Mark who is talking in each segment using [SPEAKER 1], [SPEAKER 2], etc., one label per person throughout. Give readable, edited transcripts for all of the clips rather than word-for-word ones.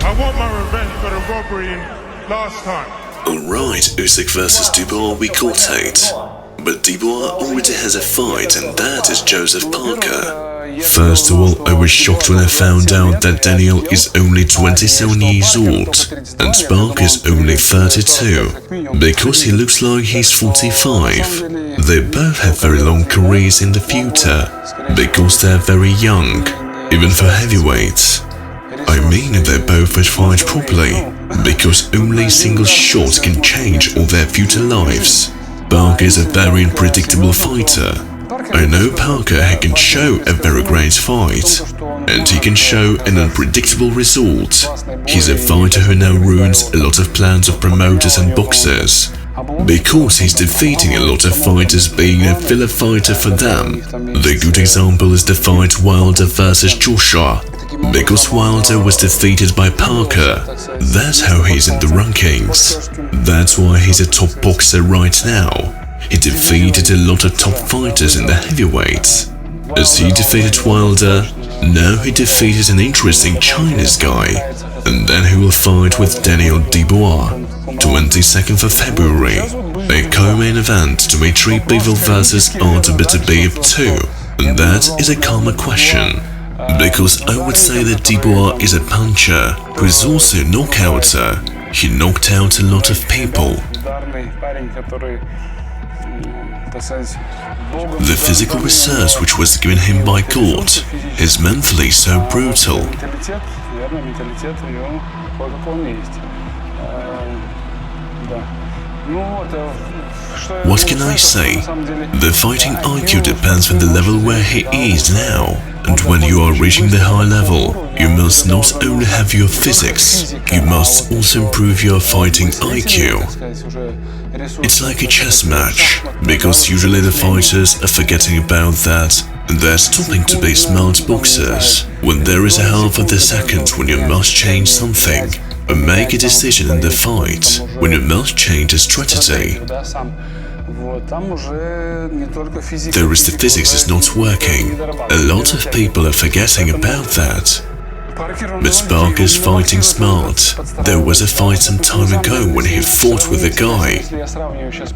[SPEAKER 1] I want my revenge for the robbery last time.
[SPEAKER 2] Alright, Usyk versus Dubois we quartet. But Dubois already has a fight, and that is Joseph Parker. First of all, I was shocked when I found out that Daniel is only 27 years old and Parker is only 32, because he looks like he's 45. They both have very long careers in the future, because they're very young, even for heavyweights. I mean, if they both would fight properly, because only a single shot can change all their future lives. Parker is a very unpredictable fighter. I know Parker can show a very great fight, and he can show an unpredictable result. He's a fighter who now ruins a lot of plans of promoters and boxers, because he's defeating a lot of fighters being a filler fighter for them. The good example is the fight Wilder versus Joshua, because Wilder was defeated by Parker. That's how he's in the rankings. That's why he's a top boxer right now. He defeated a lot of top fighters in the heavyweights. As he defeated Wilder, now he defeated an interesting Chinese guy, and then he will fight with Daniel Dubois, 22nd of February, a co-main event, Dmitry Bivol versus Artur Beterbiev 2, and that is a calmer question. Because I would say that Dubois is a puncher who is also a knockouter. He knocked out a lot of people. The physical research which was given him by God is mentally so brutal. What can I say? The fighting IQ depends on the level where he is now. And when you are reaching the high level, you must not only have your physics, you must also improve your fighting IQ. It's like a chess match, because usually the fighters are forgetting about that, and they're stopping to be smart boxers. When there is a half of the second when you must change something, or make a decision in the fight, when you must change a strategy, there is the physics is not working. A lot of people are forgetting about that. But Parker's fighting smart. There was a fight some time ago when he fought with a guy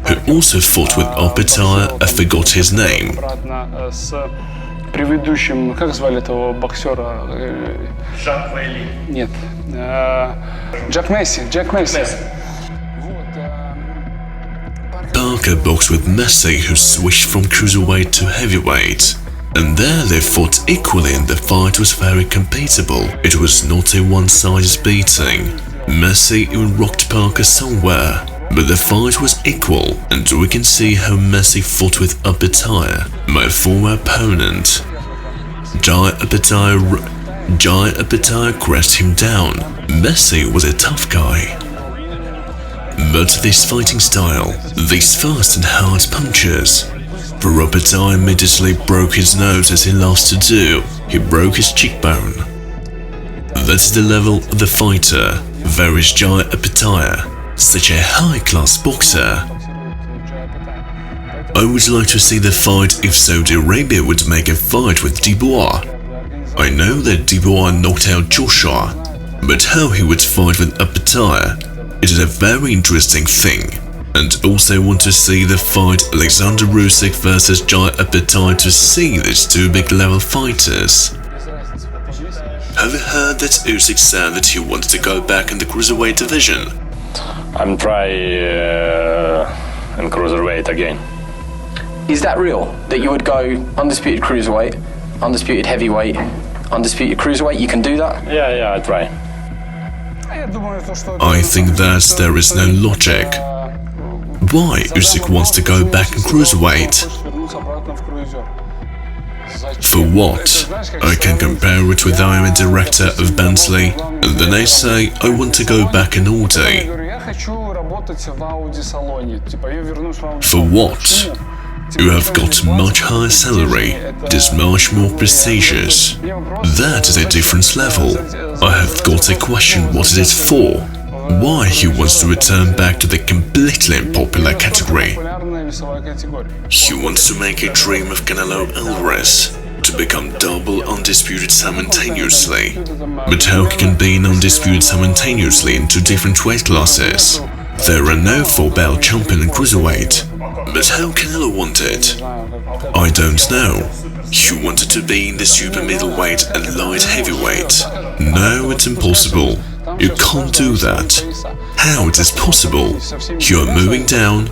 [SPEAKER 2] who also fought with Beterbiev. I forgot his name. Parker boxed with Messi, who switched from cruiserweight to heavyweight. And there they fought equally, and the fight was very compatible. It was not a one-sided beating. Messi even rocked Parker somewhere, but the fight was equal, and we can see how Messi fought with Beterbiev, my former opponent. Beterbiev crashed him down. Messi was a tough guy. But this fighting style, these fast and hard punches, Beterbiev immediately broke his nose as he loves to do. He broke his cheekbone. That's the level of the fighter. There is Beterbiev, such a high-class boxer. I would like to see the fight if Saudi Arabia would make a fight with Dubois. I know that Dubois knocked out Joshua, but how he would fight with Beterbiev, it is a very interesting thing. And also want to see the fight Oleksander Usyk versus Beterbiev to see these two big level fighters. Have you heard that Usyk said that he wants to go back in the cruiserweight division?
[SPEAKER 3] I'm trying in cruiserweight again.
[SPEAKER 4] Is that real? That you would go undisputed cruiserweight, undisputed heavyweight, undisputed cruiserweight? You can do that?
[SPEAKER 3] Yeah, I try.
[SPEAKER 2] I think that there is no logic. Why Usyk wants to go back in cruiserweight? For what? I can compare it with I am a director of Bentley, and then I say I want to go back in Audi. For what? You have got much higher salary, it is much more prestigious. That is a different level. I have got a question, what is it for? Why he wants to return back to the completely unpopular category? He wants to make a dream of Canelo Alvarez. to become double undisputed simultaneously. But how can be undisputed simultaneously in two different weight classes? There are no 4-belt champion in cruiserweight. But how Canelo want it? I don't know. He wanted to be in the super middleweight and light heavyweight. No, it's impossible. You can't do that. How it is possible? You are moving down.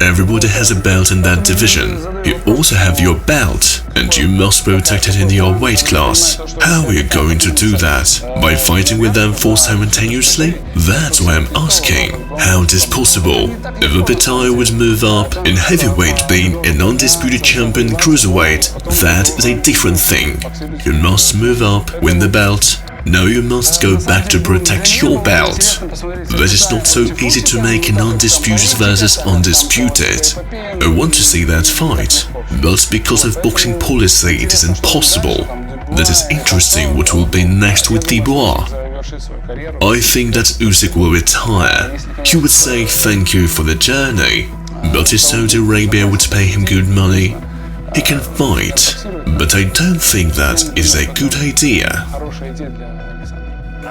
[SPEAKER 2] Everybody has a belt in that division. You also have your belt, and you must protect it in your weight class. How are you going to do that? By fighting with them four simultaneously? That's why I'm asking. How it is possible? If a Beterbiev would move up in heavyweight being an undisputed champion in cruiserweight, that is a different thing. You must move up, win the belt. Now you must go back to protect your belt. That is not so easy to make an undisputed versus undisputed. I want to see that fight, but because of boxing policy it is impossible. That is interesting what will be next with Dubois. I think that Usyk will retire. He would say thank you for the journey, but if Saudi Arabia would pay him good money, he can fight, but I don't think that is a good idea.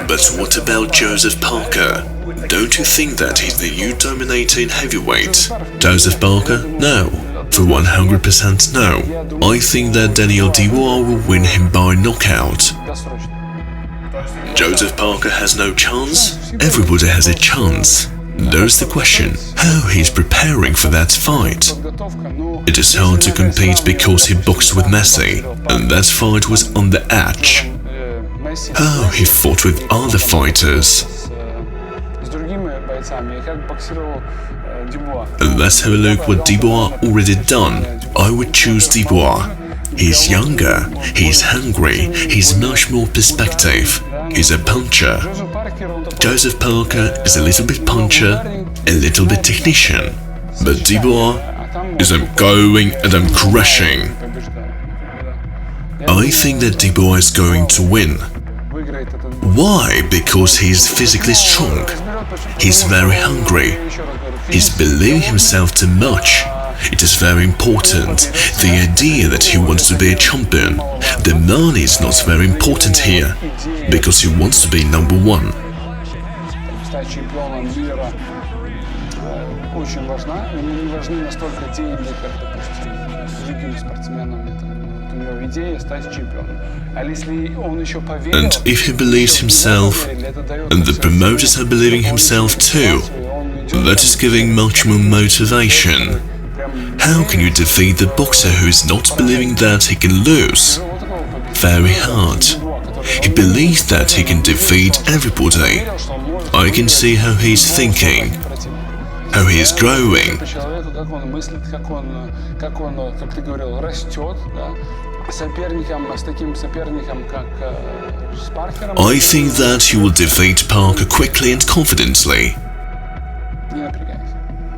[SPEAKER 2] But what about Joseph Parker? Don't you think that he's the new dominator in heavyweight? Joseph Parker? No. For 100% no. I think that Daniel Dubois will win him by knockout. Joseph Parker has no chance? Everybody has a chance. There's the question, how he's preparing for that fight. It is hard to compete because he boxed with Messi, and that fight was on the edge. How he fought with other fighters. Let's have a look what Dubois already done. I would choose Dubois. He's younger, he's hungry, he's much more perspective. He's a puncher. Joseph Parker is a little bit puncher, a little bit technician. But Dubois is I'm going and I'm crushing. I think that Dubois is going to win. Why? Because he's physically strong. He's very hungry. He's believing himself too much. It is very important. The idea that he wants to be a champion. The money is not very important here, because he wants to be number one. And if he believes himself, and the promoters are believing himself too, that is giving much more motivation. How can you defeat the boxer who is not believing that he can lose? Very hard. He believes that he can defeat everybody. I can see how he's thinking, how he is growing. I think that he will defeat Parker quickly and confidently.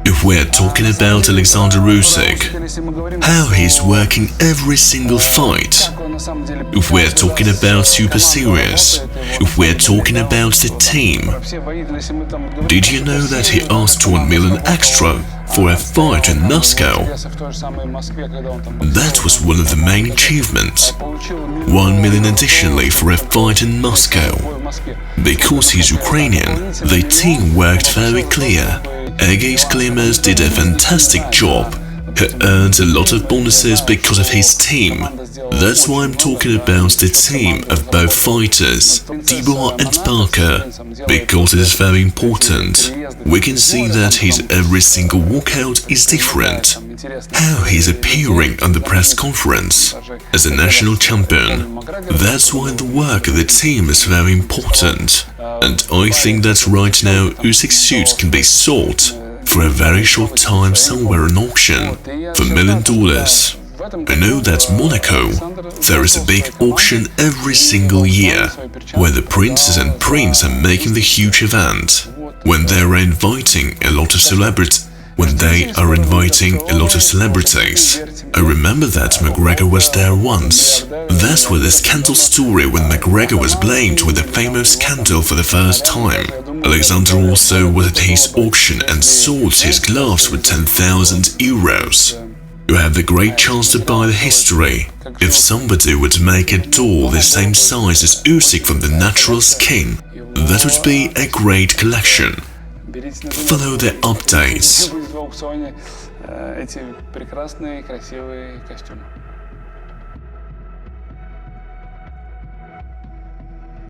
[SPEAKER 2] If we're talking about Oleksander Usyk, how he's working every single fight. If we're talking about Super Series, if we're talking about the team. Did you know that he asked 1 million extra for a fight in Moscow? That was one of the main achievements. 1 million additionally for a fight in Moscow. Because he's Ukrainian, the team worked very clear. Against Klimas did a fantastic job. He earned a lot of bonuses because of his team. That's why I'm talking about the team of both fighters, Dubois and Parker, because it is very important. We can see that his every single walkout is different. How he's appearing on the press conference as a national champion. That's why the work of the team is very important. And I think that right now Usyk's suit can be sold for a very short time somewhere in auction for $1 million. I know that Monaco, there is a big auction every single year, where the princes and prince are making the huge event, when they are inviting a lot of celebrities. I remember that McGregor was there once. That's where the scandal story when McGregor was blamed with a famous scandal for the first time. Alexander also was at his auction and sold his gloves for €10,000. You have the great chance to buy the history. If somebody would make a doll the same size as Usyk from the natural skin, that would be a great collection. Follow the updates.
[SPEAKER 5] Эти прекрасные, красивые костюмы.